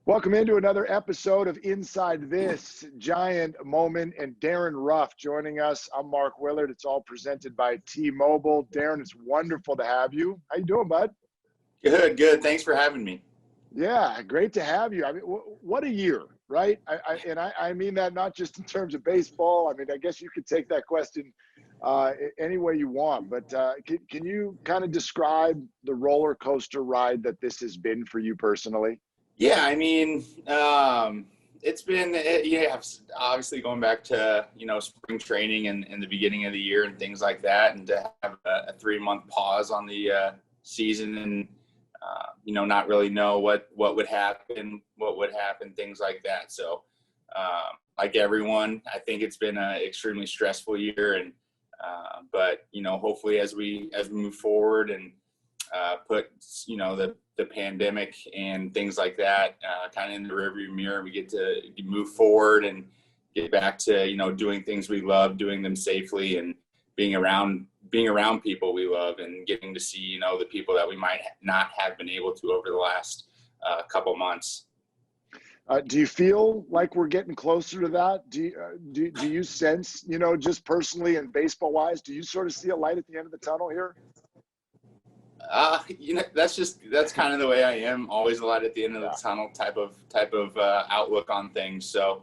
Welcome into another episode of Inside This Giant Moment, and Darin Ruff joining us. I'm Mark Willard. It's all presented by T-Mobile. Darin, it's wonderful to have you. How you doing, bud? Good. Thanks for having me. Yeah, great to have you. I mean, what a year, right? I mean that not just in terms of baseball. I mean, I guess you could take that question any way you want, but can you kind of describe the roller coaster ride that this has been for you personally? Yeah, I mean, it's been, obviously going back to, spring training and the beginning of the year and things like that, and to have a 3-month pause on the season and, not really know what would happen, things like that. So, like everyone, I think it's been an extremely stressful year, and but, hopefully as we move forward and put, the pandemic and things like that kind of in the rearview mirror, we get to move forward and get back to, doing things we love, doing them safely, and being around people we love, and getting to see, the people that we might not have been able to over the last couple months. Do you feel like we're getting closer to that? Do you sense, just personally and baseball wise, do you sort of see a light at the end of the tunnel here? That's kind of the way I am. Always a light at the end of the tunnel type of outlook on things. So,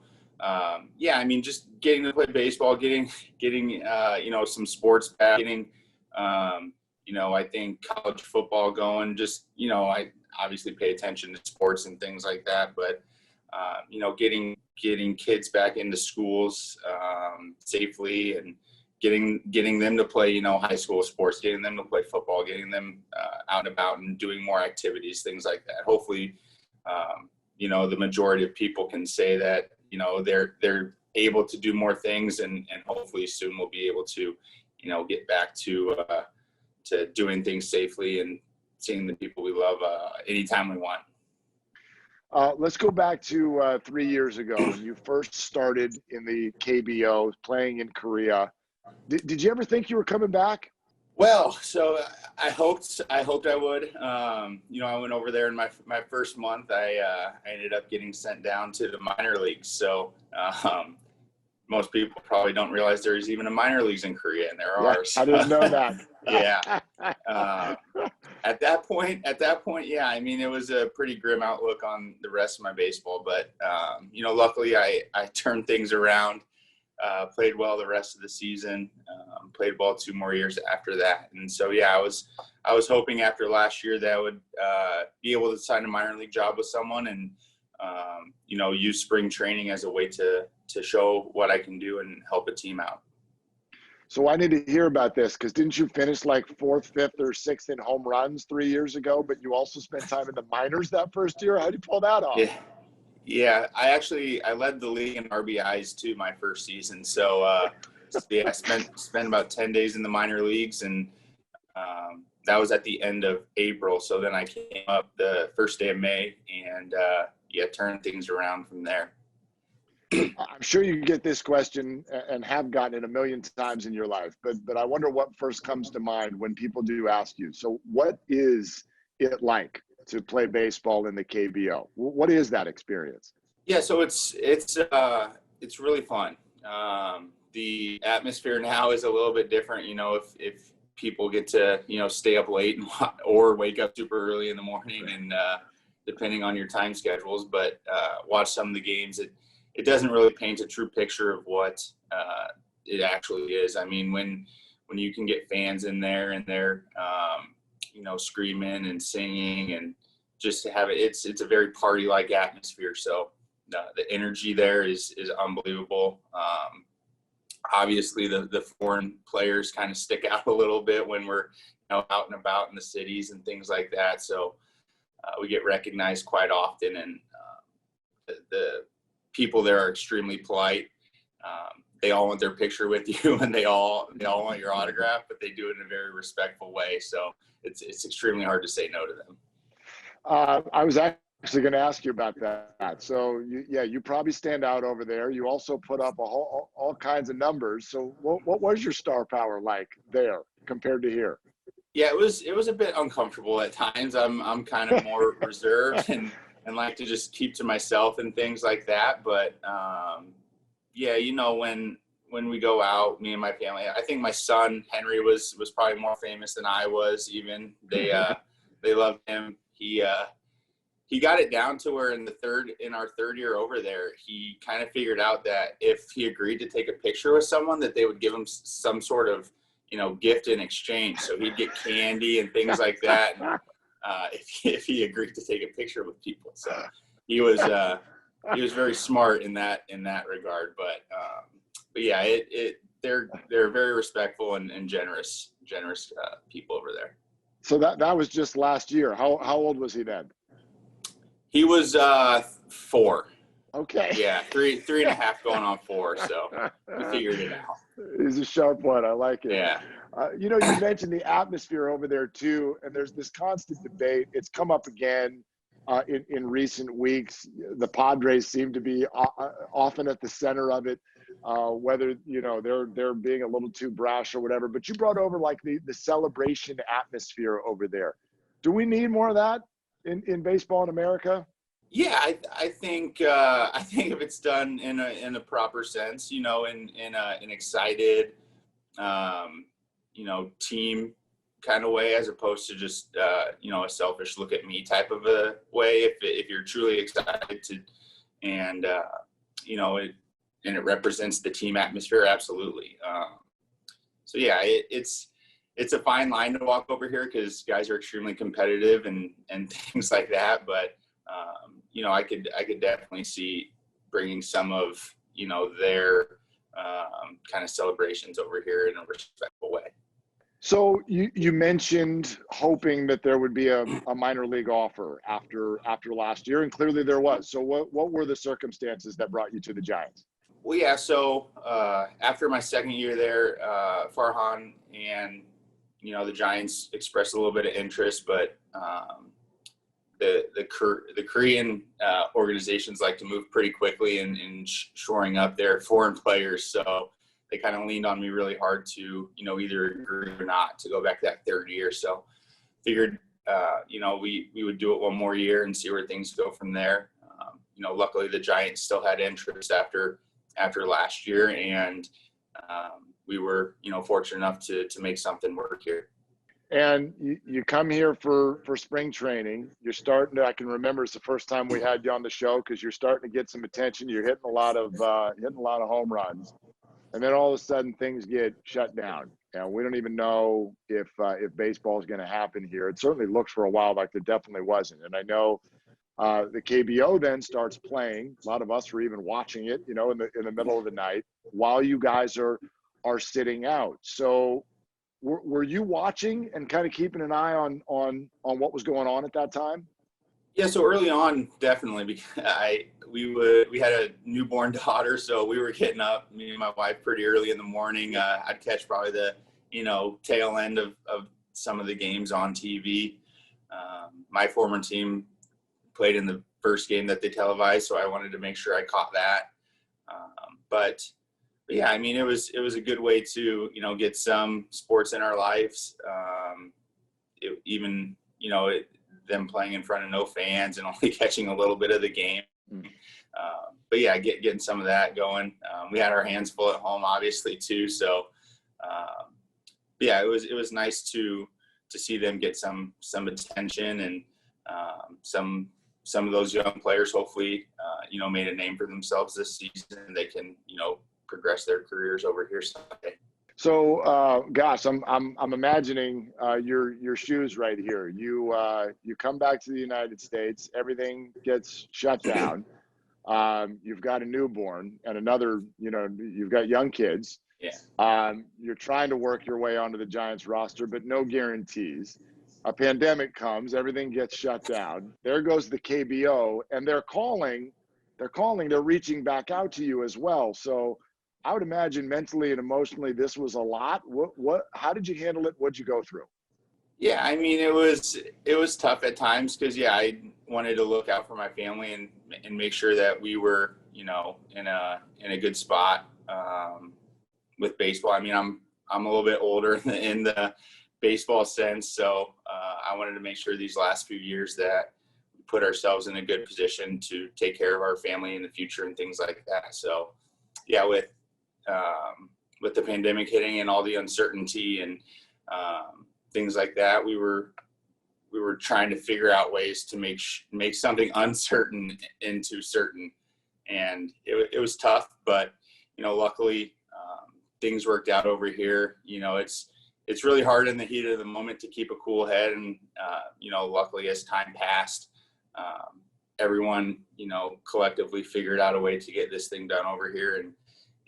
just getting to play baseball, getting some sports back, getting, I think college football going, just, I obviously pay attention to sports and things like that, but, getting kids back into schools, safely, and getting them to play, high school sports, getting them to play football, getting them out and about and doing more activities, things like that. Hopefully, the majority of people can say that, they're able to do more things, and hopefully soon we'll be able to, get back to doing things safely and seeing the people we love anytime we want. Let's go back to 3 years ago when you first started in the KBO, playing in Korea. Did you ever think you were coming back? Well, so I hoped I would. I went over there in my first month. I ended up getting sent down to the minor leagues. So most people probably don't realize there's even a minor leagues in Korea, and there are. I didn't know that. Yeah. At that point, yeah. I mean, it was a pretty grim outlook on the rest of my baseball, but luckily I turned things around. Played well the rest of the season, played well 2 more years after that. And so, I was hoping after last year that I would be able to sign a minor league job with someone and, use spring training as a way to show what I can do and help a team out. So I need to hear about this, because didn't you finish like 4th, 5th, or 6th in home runs 3 years ago, but you also spent time in the minors that first year? How did you pull that off? Yeah, I led the league in RBIs too my first season. So I spent about 10 days in the minor leagues, and that was at the end of April. So then I came up the first day of May, and turned things around from there. I'm sure you get this question and have gotten it a million times in your life, but I wonder what first comes to mind when people do ask you. So what is it like to play baseball in the KBO? What is that experience? Yeah, so it's really fun. The atmosphere now is a little bit different. If people get to stay up late or wake up super early in the morning, and depending on your time schedules, but watch some of the games, it doesn't really paint a true picture of what it actually is. I mean, when you can get fans in there and they're screaming and singing, and just to have it's a very party-like atmosphere. So the energy there is unbelievable. Obviously the foreign players kind of stick out a little bit when we're out and about in the cities and things like that. So we get recognized quite often, and the people there are extremely polite. They all want their picture with you, and they all want your autograph, but they do it in a very respectful way. So it's extremely hard to say no to them. I was actually going to ask you about that. So you probably stand out over there. You also put up all kinds of numbers. So what was your star power like there compared to here? Yeah, it was a bit uncomfortable at times. I'm kind of more reserved, and and like to just keep to myself and things like that. But yeah, you know, when we go out, me and my family, I think my son Henry was probably more famous than I was. Even they loved him. He got it down to where in our third year over there, he kind of figured out that if he agreed to take a picture with someone, that they would give him some sort of, you know, gift in exchange. So he'd get candy and things like that. If he agreed to take a picture with people. So he was very smart in that regard. But yeah, they're very respectful and generous people over there. So that was just last year. How old was he then? He was 4. Okay. Yeah, 3.5 going on 4. So we figured it out. He's a sharp one. I like it. Yeah. You know, you mentioned the atmosphere over there too, and there's this constant debate. It's come up again in recent weeks. The Padres seem to be often at the center of it, whether, you know, they're being a little too brash or whatever. But you brought over like the celebration atmosphere over there. Do we need more of that in baseball in America? Yeah, I think if it's done in a proper sense, you know, in an excited, you know, team kind of way, as opposed to just you know, a selfish look at me type of a way. If you're truly excited to, and you know, it represents the team atmosphere, absolutely. So yeah, it's a fine line to walk over here because guys are extremely competitive and things like that. But you know, I could definitely see bringing some of, you know, their kind of celebrations over here in a respectful way. So you mentioned hoping that there would be a minor league offer after last year, and clearly there was. So what were the circumstances that brought you to the Giants? Well, yeah. So after my second year there, Farhan and, you know, the Giants expressed a little bit of interest, but the Korean organizations like to move pretty quickly in shoring up their foreign players. So they kind of leaned on me really hard to, you know, either agree or not to go back that third year. So figured, you know, we would do it one more year and see where things go from there. You know, luckily the Giants still had interest after last year, and we were, you know, fortunate enough to make something work here. And you come here for spring training. You're starting to, I can remember it's the first time we had you on the show because you're starting to get some attention. You're hitting a lot of home runs. And then all of a sudden things get shut down. And we don't even know if baseball is going to happen here. It certainly looks for a while like there definitely wasn't. And I know the KBO then starts playing. A lot of us were even watching it, you know, in the middle of the night while you guys are sitting out. So were you watching and kind of keeping an eye on what was going on at that time? Yeah, so early on, definitely, because we had a newborn daughter, so we were getting up, me and my wife, pretty early in the morning. I'd catch probably the, you know, tail end of some of the games on TV. My former team played in the first game that they televised, so I wanted to make sure I caught that. But yeah, I mean, it was a good way to, you know, get some sports in our lives. Even, you know, them playing in front of no fans and only catching a little bit of the game. But yeah, getting some of that going. We had our hands full at home, obviously, too. So yeah, it was nice to see them get some attention, and some of those young players hopefully you know, made a name for themselves this season, and they can, you know, progress their careers over here someday. So, gosh, I'm imagining your shoes right here. You come back to the United States, everything gets shut down. You've got a newborn and another, you know, you've got young kids. Yeah. You're trying to work your way onto the Giants roster, but no guarantees. A pandemic comes, everything gets shut down. There goes the KBO, and they're reaching back out to you as well. So I would imagine mentally and emotionally this was a lot. How did you handle it? What'd you go through? Yeah, I mean, it was tough at times because, yeah, I wanted to look out for my family and make sure that we were, you know, in a good spot with baseball. I mean, I'm a little bit older in the baseball sense, so I wanted to make sure these last few years that put ourselves in a good position to take care of our family in the future and things like that. So yeah, with the pandemic hitting and all the uncertainty and things like that, we were trying to figure out ways to make something uncertain into certain, and it was tough, but luckily things worked out over here. It's really hard in the heat of the moment to keep a cool head, and luckily as time passed, everyone collectively figured out a way to get this thing done over here,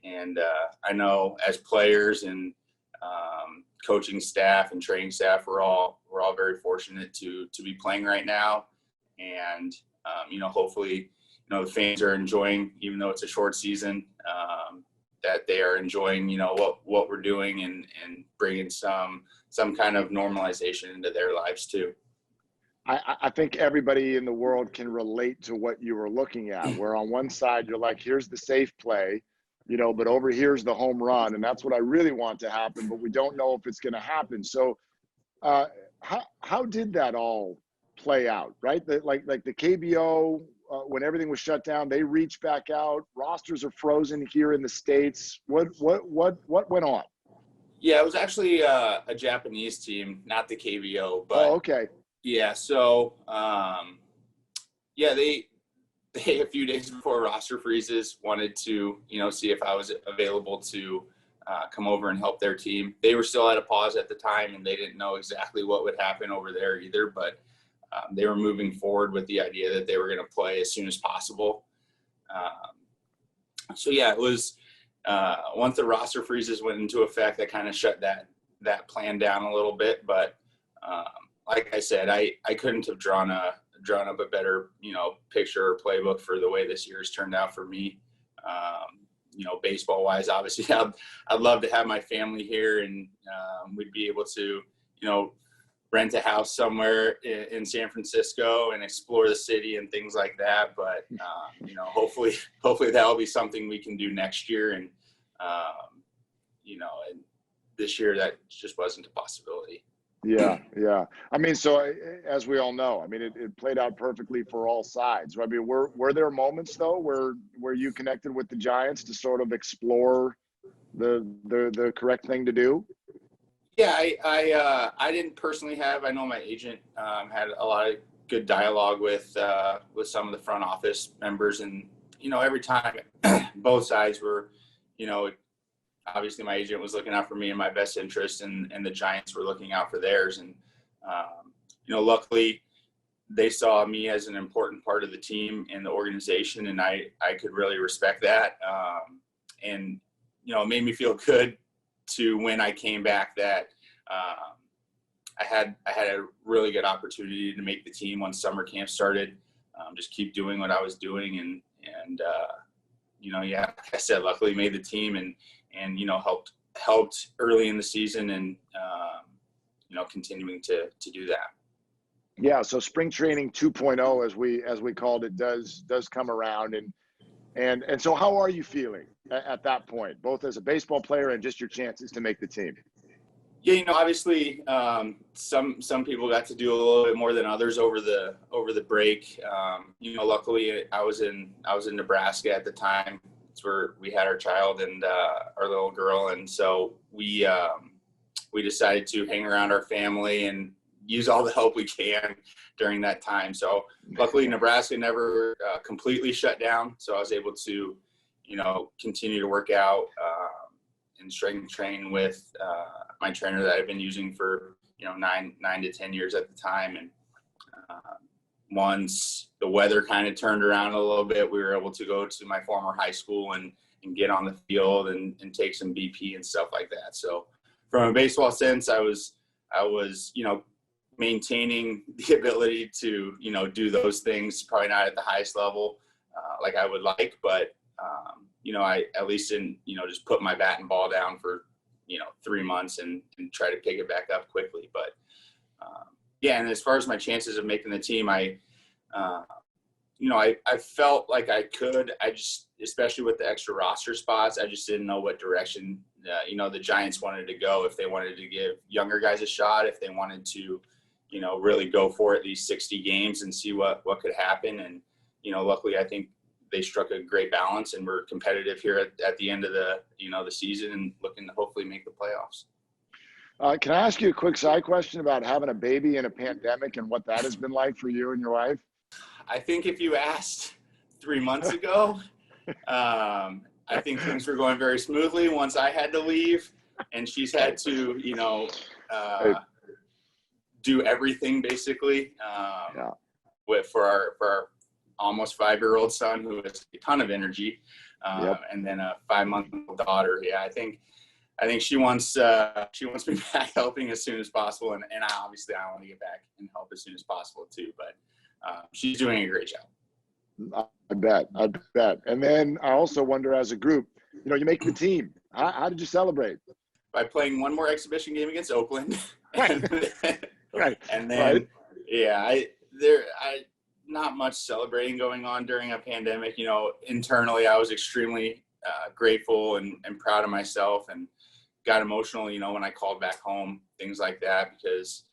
and I know as players and coaching staff and training staff, we're all very fortunate to be playing right now, and hopefully the fans are enjoying, even though it's a short season, that they are enjoying what we're doing and bringing some kind of normalization into their lives too. I think everybody in the world can relate to what you were looking at, where on one side you're like, here's the safe play, but over here's the home run, and that's what I really want to happen, but we don't know if it's going to happen. So how did that all play out, right? Like the KBO, when everything was shut down, they reached back out. Rosters are frozen here in the States. What went on? Yeah, it was actually a Japanese team, not the KBO. But oh, okay. Yeah, so they a few days before roster freezes wanted to see if I was available to come over and help their team. They were still at a pause at the time, and they didn't know exactly what would happen over there either, but they were moving forward with the idea that they were going to play as soon as possible. So yeah, it was once the roster freezes went into effect, that kind of shut that plan down a little bit. But like I said, I couldn't have drawn up a better picture or playbook for the way this year has turned out for me. Baseball wise, obviously I'd love to have my family here, and we'd be able to rent a house somewhere in San Francisco and explore the city and things like that. But hopefully that will be something we can do next year. And and this year that just wasn't a possibility. Yeah. I mean, so as we all know, I mean, it played out perfectly for all sides. I mean, were there moments though where you connected with the Giants to sort of explore the correct thing to do? Yeah, I didn't personally have. I know my agent had a lot of good dialogue with some of the front office members, and every time both sides were, obviously my agent was looking out for me and my best interest, and the Giants were looking out for theirs, and luckily they saw me as an important part of the team and the organization, and I could really respect that, and it made me feel good to when I came back that I had a really good opportunity to make the team once summer camp started. Just keep doing what I was doing, and like I said, luckily made the team and helped early in the season, and continuing to do that. Yeah, so spring training 2.0, as we called it, does come around, and so how are you feeling at that point, both as a baseball player and just your chances to make the team? Yeah, obviously some people got to do a little bit more than others over the break. Luckily I was in Nebraska at the time. It's where we had our child and our little girl, and so we decided to hang around our family and use all the help we can during that time. So luckily Nebraska never completely shut down, so I was able to continue to work out and strength train with my trainer that I've been using for 9 to 10 years at the time. And once the weather kind of turned around a little bit, we were able to go to my former high school and get on the field and take some BP and stuff like that. So from a baseball sense, I was maintaining the ability to do those things, probably not at the highest level like I would like, but I at least didn't just put my bat and ball down for 3 months and try to pick it back up quickly. But and as far as my chances of making the team, I felt like I could. I just, especially with the extra roster spots, I just didn't know what direction the Giants wanted to go. If they wanted to give younger guys a shot, if they wanted to really go for it these 60 games and see what could happen. And, luckily I think they struck a great balance and we're competitive here at the end of the season and looking to hopefully make the playoffs. Can I ask you a quick side question about having a baby in a pandemic and what that has been like for you and your wife? I think if you asked 3 months ago, I think things were going very smoothly once I had to leave and she's had to, do everything basically for our almost 5-year-old son who has a ton of energy, and then a 5-month-old daughter. Yeah, I think she wants me back helping as soon as possible, and I want to get back and help as soon as possible too. But she's doing a great job. I bet. And then I also wonder, as a group, you make the team. How did you celebrate? By playing one more exhibition game against Oakland. Right. And then, not much celebrating going on during a pandemic. Internally, I was extremely grateful and proud of myself and got emotional, when I called back home, things like that, because,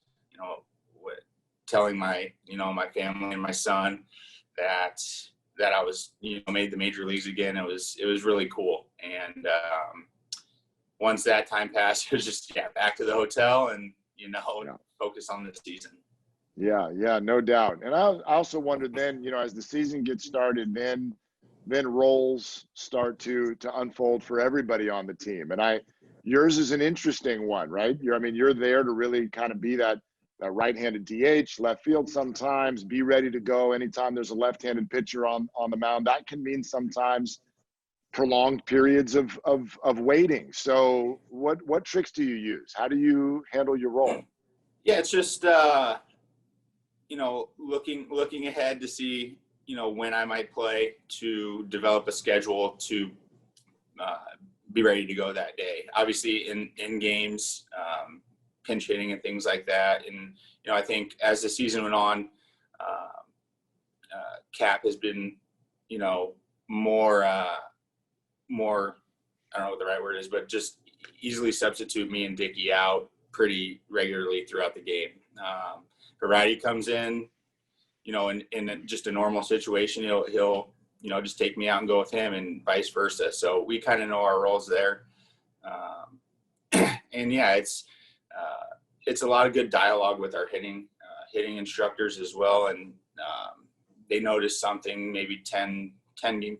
telling my family and my son that I was, made the major leagues again, it was really cool. And once that time passed, it was just, back to the hotel and, focus on the season. Yeah, no doubt. And I also wondered then, as the season gets started, then roles start to unfold for everybody on the team. And yours is an interesting one, right? You're there to really kind of be that right-handed DH, left field sometimes, be ready to go anytime there's a left-handed pitcher on the mound. That can mean sometimes prolonged periods of waiting. So what tricks do you use? How do you handle your role? Yeah, it's just looking ahead to see when I might play, to develop a schedule to be ready to go that day. Obviously in games, pinch hitting and things like that. And I think as the season went on, Cap has been more I don't know what the right word is, but just easily substitute me and Dickie out pretty regularly throughout the game. Variety comes in, in just a normal situation, he'll just take me out and go with him, and vice versa. So we kind of know our roles there. And it's a lot of good dialogue with our hitting instructors as well. And they noticed something maybe 10,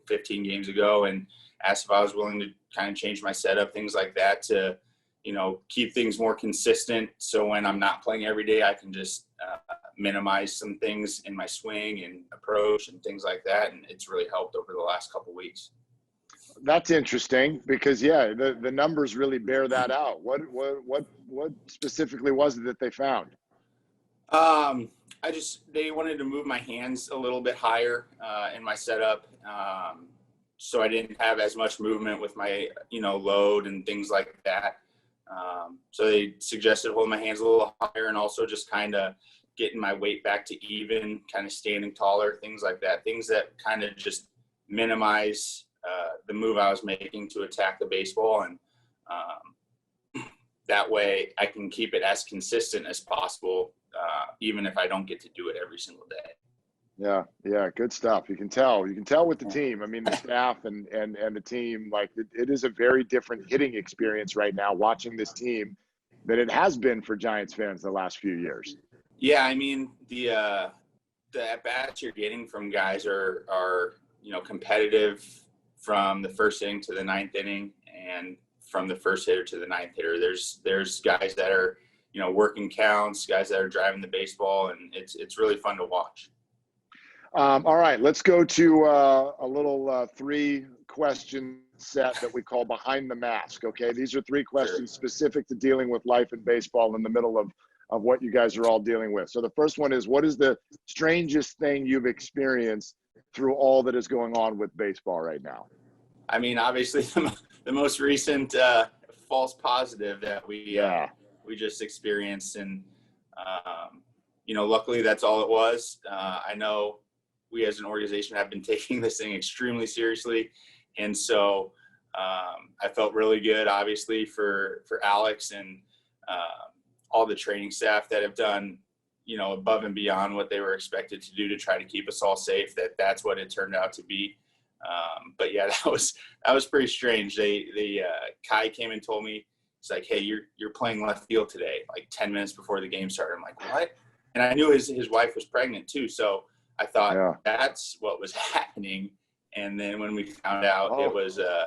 15 games ago and asked if I was willing to kind of change my setup, things like that, to, keep things more consistent. So when I'm not playing every day, I can just minimize some things in my swing and approach and things like that. And it's really helped over the last couple of weeks. That's interesting because the numbers really bear that out. What specifically was it that they found? They wanted to move my hands a little bit higher in my setup. So I didn't have as much movement with my, load and things like that. So they suggested holding my hands a little higher and also just kind of getting my weight back to even, kind of standing taller, things like that. Things that kind of just minimize the move I was making to attack the baseball. And that way I can keep it as consistent as possible, even if I don't get to do it every single day. Yeah, good stuff. You can tell with the team. The staff and the team, like it is a very different hitting experience right now watching this team than it has been for Giants fans the last few years. Yeah, the at-bats you're getting from guys are competitive from the first inning to the ninth inning and from the first hitter to the ninth hitter. There's guys that are, working counts, guys that are driving the baseball, and it's really fun to watch. All right, let's go to a little 3-question set that we call Behind the Mask, okay? These are 3 questions specific to dealing with life in baseball in the middle of what you guys are all dealing with. So the first one is, what is the strangest thing you've experienced through all that is going on with baseball right now? Obviously, the most recent false positive that we just experienced. And, luckily that's all it was. I know we as an organization have been taking this thing extremely seriously. And so I felt really good, obviously, for Alex and all the training staff that have done, above and beyond what they were expected to do to try to keep us all safe, that's what it turned out to be. But yeah, that was pretty strange. Kai came and told me, it's like, hey, you're playing left field today, like 10 minutes before the game started. I'm like, what? And I knew his wife was pregnant too. So I thought that's what was happening. And then when we found out it was a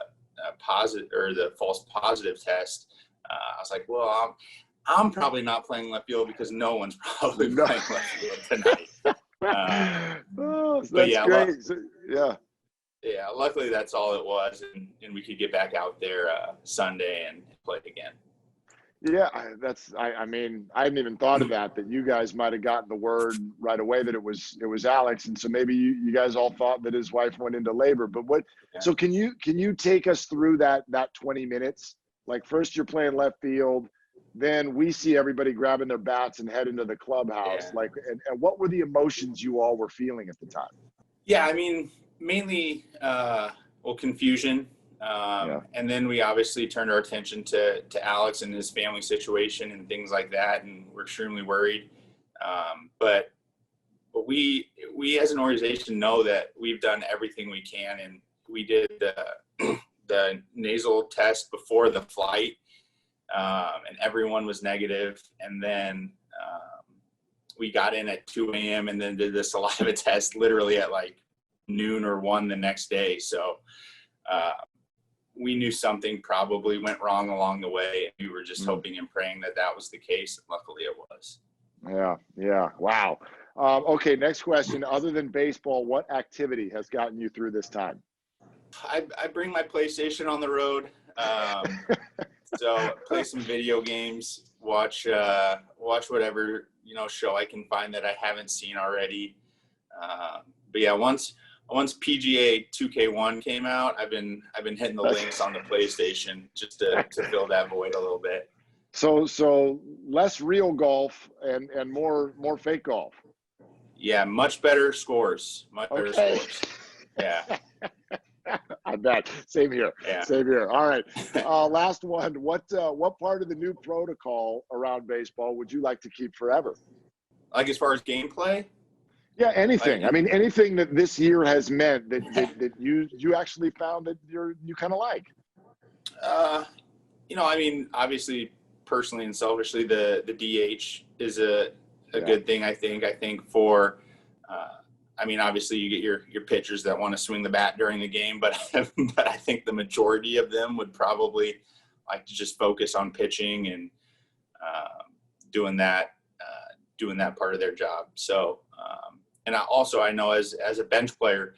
positive, or the false positive test, I was like, well, I'm probably not playing left field because no one's probably playing left field tonight. That's yeah, great. Yeah, luckily that's all it was, and we could get back out there Sunday and play again. Yeah, I mean, I hadn't even thought of that you guys might have gotten the word right away that it was Alex, and so maybe you guys all thought that his wife went into labor. But so can you take us through that 20 minutes? Like, first you're playing left field, then we see everybody grabbing their bats and head into the clubhouse. Yeah. Like, and what were the emotions you all were feeling at the time? Yeah, I mean, mainly confusion. And then we obviously turned our attention to Alex and his family situation and things like that, and we're extremely worried. But we as an organization know that we've done everything we can, and we did the nasal test before the flight, and everyone was negative. And then we got in at 2 a.m. and then did the saliva test literally at like noon or 1 the next day. So we knew something probably went wrong along the way, and we were just hoping and praying that was the case, and luckily it was. Yeah. Wow. Okay, next question. Other than baseball, what activity has gotten you through this time? I bring my PlayStation on the road, so play some video games, watch whatever show I can find that I haven't seen already. But yeah, once PGA 2K1 came out, I've been hitting the links on the PlayStation just to fill that void a little bit. So less real golf and more fake golf. Yeah, much better scores. Better scores. Yeah. I bet. Same here. Yeah. Same here. All right. Last one. What part of the new protocol around baseball would you like to keep forever? Like, as far as gameplay? Yeah, anything. I mean, anything that this year has meant that you actually found that you kind of like. I mean, obviously, personally and selfishly, the DH is a good thing. I think for, I mean, obviously you get your pitchers that want to swing the bat during the game, but I think the majority of them would probably like to just focus on pitching and doing that part of their job. So, and I know as a bench player,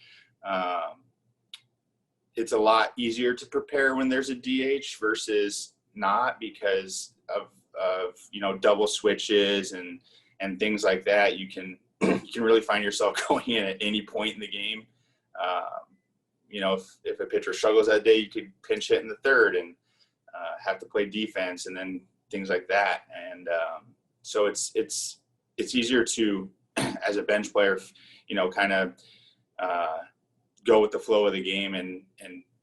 it's a lot easier to prepare when there's a DH versus not, because of double switches and things like that. You can really find yourself going in at any point in the game. If a pitcher struggles that day, you could pinch hit in the third and have to play defense and then things like that. And so it's easier to, as a bench player, kind of go with the flow of the game and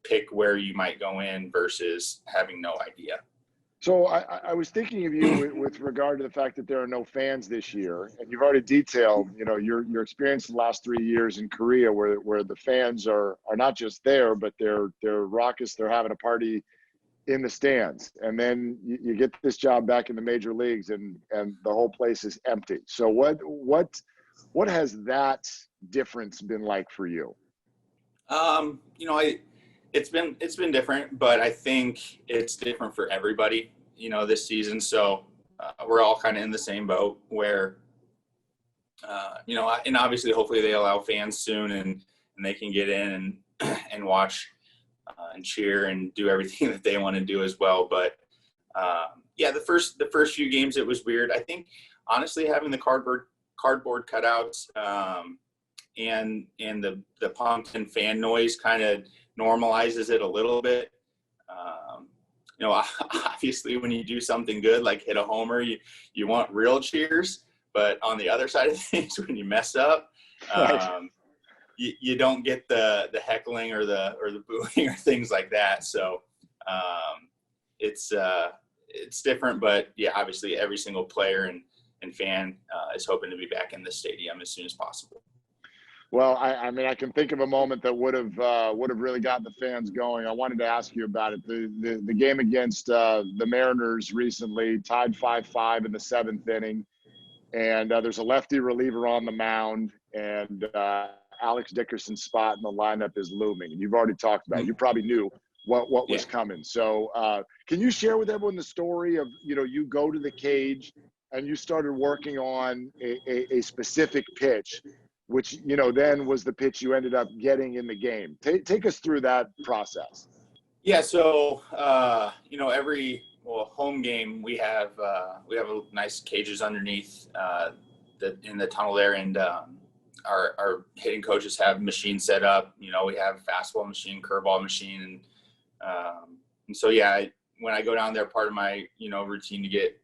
pick where you might go in versus having no idea. So I was thinking of you with regard to the fact that there are no fans this year, and you've already detailed, your experience the last 3 years in Korea, where the fans are not just there, but they're raucous. They're having a party in the stands, and then you get this job back in the major leagues, and the whole place is empty. So what has that difference been like for you? It's been different, but I think it's different for everybody, this season. So we're all kind of in the same boat where, and obviously hopefully they allow fans soon and they can get in and watch and cheer and do everything that they want to do as well. But the first few games, it was weird. I think honestly having the cardboard cutouts and the pumped-in fan noise kind of normalizes it a little bit. Obviously when you do something good, like hit a homer, you want real cheers, but on the other side of things, when you mess up, you don't get the heckling or the booing or things like that. So it's different, but yeah, obviously every single player and fan is hoping to be back in the stadium as soon as possible. Well, I mean, I can think of a moment that would have really gotten the fans going. I wanted to ask you about it. The game against the Mariners recently, tied 5-5 in the 7th inning, and there's a lefty reliever on the mound, and Alex Dickerson's spot in the lineup is looming. And you've already talked about it. You probably knew what was coming. So can you share with everyone the story of, you go to the cage and you started working on a specific pitch, which, then was the pitch you ended up getting in the game. Take us through that process. Yeah. So, every home game, we have a nice cages underneath in the tunnel there. And our hitting coaches have machines set up. We have fastball machine, curveball machine. And so, when I go down there, part of my, routine to get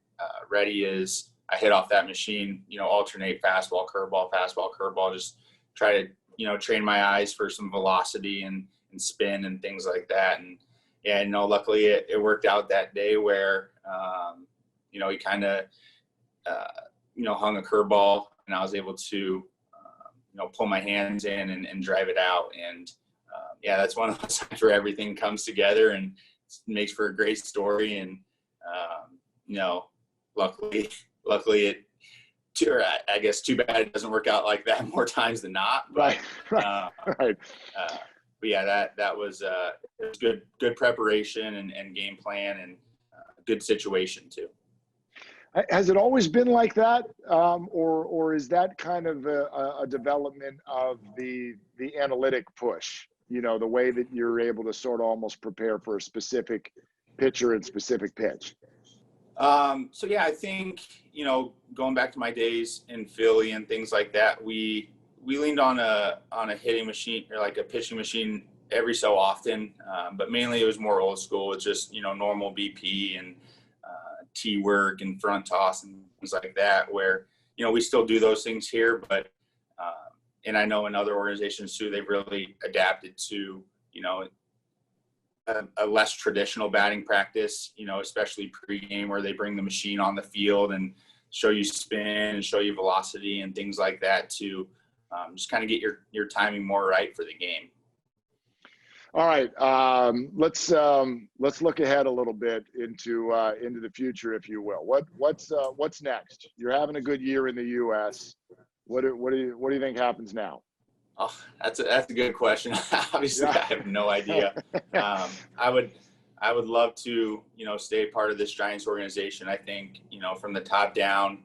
ready is I hit off that machine, alternate fastball, curveball, just try to, train my eyes for some velocity and spin and things like that. And, luckily it worked out that day where, he kind of, hung a curveball and I was able to, pull my hands in and drive it out. And, that's one of those times where everything comes together and makes for a great story. And, luckily I guess too bad it doesn't work out like that more times than not. But, right. But that was good preparation and game plan and good situation too. Has it always been like that, or is that kind of a development of the analytic push? The way that you're able to sort of almost prepare for a specific pitcher and specific pitch. I think, going back to my days in Philly and things like that, we leaned on a hitting machine or like a pitching machine every so often. But mainly it was more old school. It's just, normal BP and tee work and front toss and things like that, where, we still do those things here, but, and I know in other organizations too, they've really adapted to, a less traditional batting practice, especially pregame where they bring the machine on the field and show you spin and show you velocity and things like that to just kind of get your timing more right for the game. All right. Let's look ahead a little bit into the future, if you will. What's next? You're having a good year in the U.S. What do you think happens now? Oh, that's a good question. Obviously, I have no idea. I would love to, stay part of this Giants organization. I think, from the top down,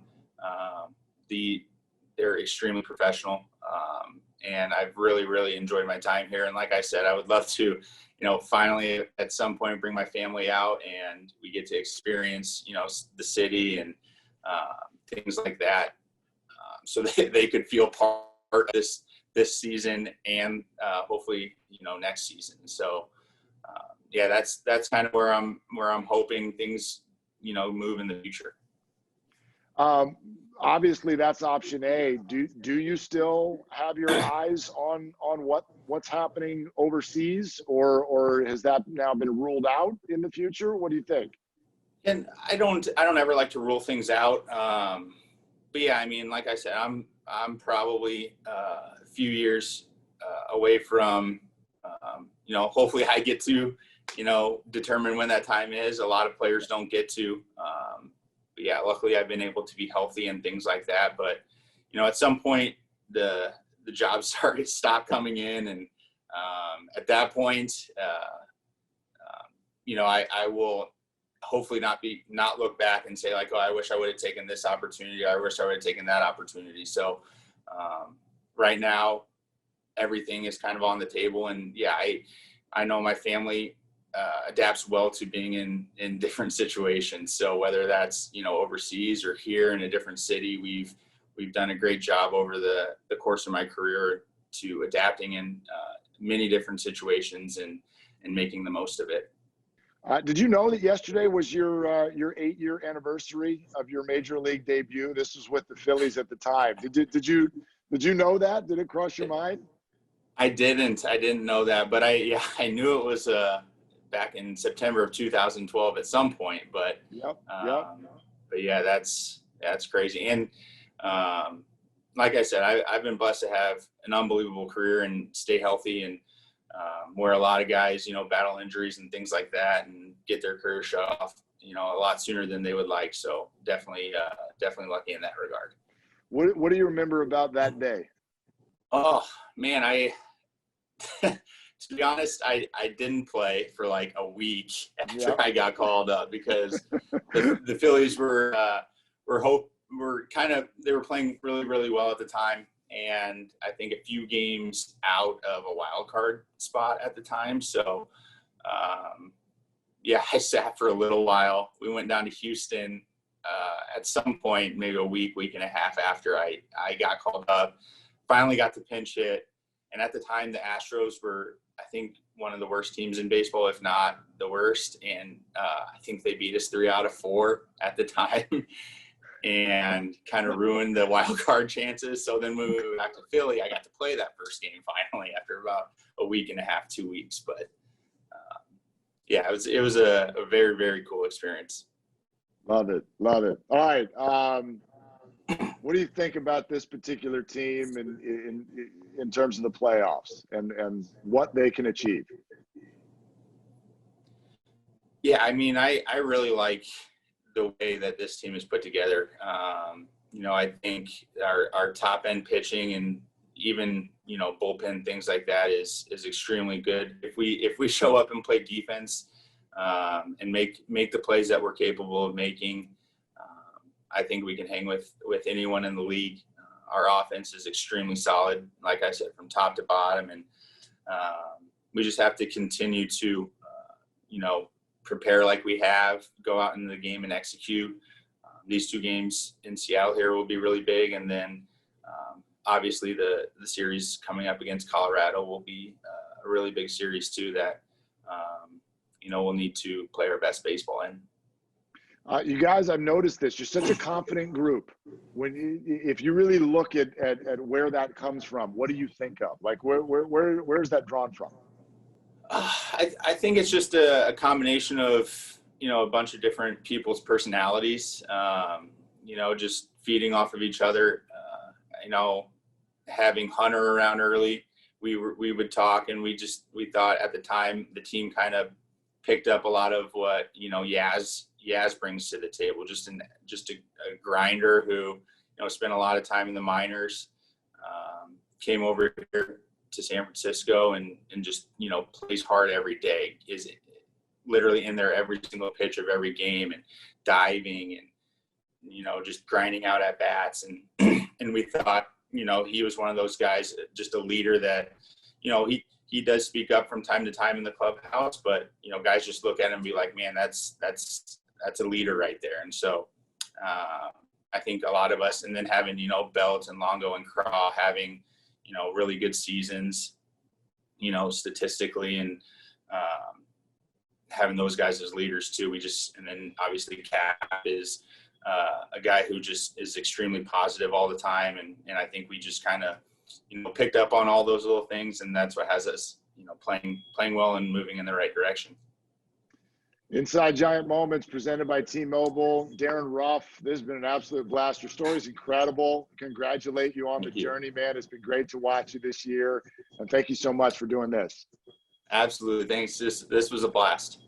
they're extremely professional. And I've really, really enjoyed my time here. And like I said, I would love to, finally at some point bring my family out and we get to experience, the city and things like that. So they could feel part of this season and hopefully, next season. So that's kind of where I'm hoping things, move in the future. Obviously that's option A. Do you still have your eyes on what's happening overseas, or has that now been ruled out in the future? What do you think? And I don't ever like to rule things out. But yeah, I mean, like I said, I'm probably a few years away from, hopefully I get to, determine when that time is. A lot of players don't get to. But yeah, luckily I've been able to be healthy and things like that. But, at some point the jobs stop coming in. And at that point, I will hopefully not look back and say like, oh, I wish I would have taken this opportunity. I wish I would have taken that opportunity. So right now, everything is kind of on the table. And yeah, I know my family adapts well to being in different situations. So whether that's, overseas or here in a different city, we've done a great job over the course of my career to adapting in many different situations and making the most of it. Did you know that yesterday was your 8-year anniversary of your major league debut? This was with the Phillies at the time. Did you know that? Did it cross your mind? I didn't know that, but I knew it was back in September of 2012 at some point. But yep. But yeah, that's Yeah, it's crazy. And like I said, I've been blessed to have an unbelievable career and stay healthy, and where a lot of guys, battle injuries and things like that and get their career shut off, a lot sooner than they would like. So definitely lucky in that regard. What do you remember about that day? Oh man, to be honest, I didn't play for like a week after I got called up because the Phillies were they were playing really, really well at the time. And I think a few games out of a wild card spot at the time. So, I sat for a little while. We went down to Houston at some point, maybe a week and a half after I got called up. Finally got to pinch hit. And at the time, the Astros were, I think, one of the worst teams in baseball, if not the worst. And I think they beat us 3 out of 4 at the time. And kind of ruined the wild card chances. So then when we moved back to Philly, I got to play that first game finally after about a week and a half, 2 weeks. But it was a very, very cool experience. Love it. All right. What do you think about this particular team in terms of the playoffs and what they can achieve? Yeah, I mean, I really like the way that this team is put together. I think our top end pitching and even, bullpen, things like that is extremely good. If we show up and play defense and make the plays that we're capable of making, I think we can hang with anyone in the league. Our offense is extremely solid, like I said, from top to bottom. And we just have to continue to, prepare like we have, go out into the game and execute. These 2 games in Seattle here will be really big. And then obviously the series coming up against Colorado will be a really big series too that, we'll need to play our best baseball in. You guys, I've noticed this. You're such a confident group. If you really look at where that comes from, what do you think of? Like, where's that drawn from? I think it's just a combination of, a bunch of different people's personalities, just feeding off of each other. Having Hunter around early, we would talk, and we thought at the time the team kind of picked up a lot of what, Yaz brings to the table, just a grinder who, spent a lot of time in the minors, came over here to San Francisco and just, plays hard every day, is literally in there every single pitch of every game and diving and, just grinding out at bats. And we thought, he was one of those guys, just a leader that, he does speak up from time to time in the clubhouse, but, guys just look at him and be like, man, that's a leader right there. And so I think a lot of us, and then having, Belt and Longo and Cora having, really good seasons, statistically, and having those guys as leaders too. And then obviously Cap is a guy who just is extremely positive all the time. And I think we just kind of, picked up on all those little things, and that's what has us, playing well and moving in the right direction. Inside Giant Moments presented by T-Mobile. Darin Ruff, this has been an absolute blast. Your story is incredible. Congratulate you on the journey, man. It's been great to watch you this year. And thank you so much for doing this. Absolutely. Thanks. This was a blast.